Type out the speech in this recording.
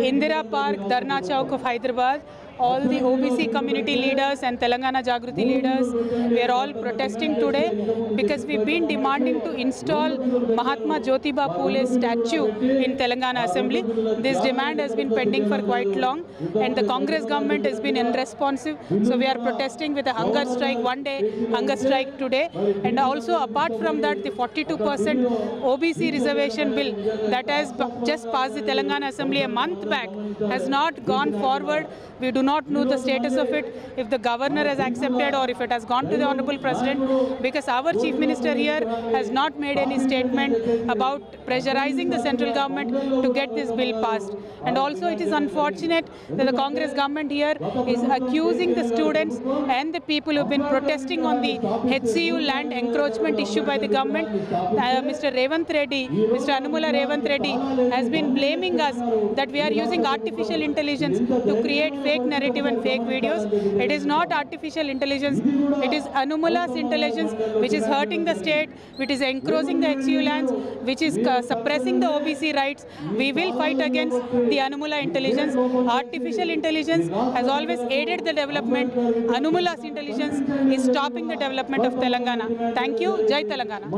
Indira Park, Dharna Chowk of Hyderabad. All the OBC community leaders and Telangana Jagruti leaders, we are all protesting today because we've been demanding to install Mahatma Jyotiba Phule's statue in Telangana Assembly. This demand has been pending for quite long and the Congress government has been unresponsive. So we are protesting with a hunger strike, one-day hunger strike today. And also apart from that, the 42% OBC reservation bill that has just passed the Telangana Assembly a month back has not gone forward. We do not know the status of it, if the governor has accepted or if it has gone to the Honorable President, because our Chief Minister here has not made any statement about pressurizing the central government to get this bill passed. And also it is unfortunate that the Congress government here is accusing the students and the people who have been protesting on the HCU land encroachment issue by the government. Mr. Revanth Reddy, Mr. Anumula Revanth Reddy has been blaming us that we are using artificial intelligence to create fake narrative and fake videos. It is not artificial intelligence, it is Anumula's intelligence which is hurting the state, which is encroaching the HCU lands, which is suppressing the OBC rights. We will fight against the Anumula intelligence. Artificial intelligence has always aided the development. Anumula's intelligence is stopping the development of Telangana. Thank you. Jai Telangana.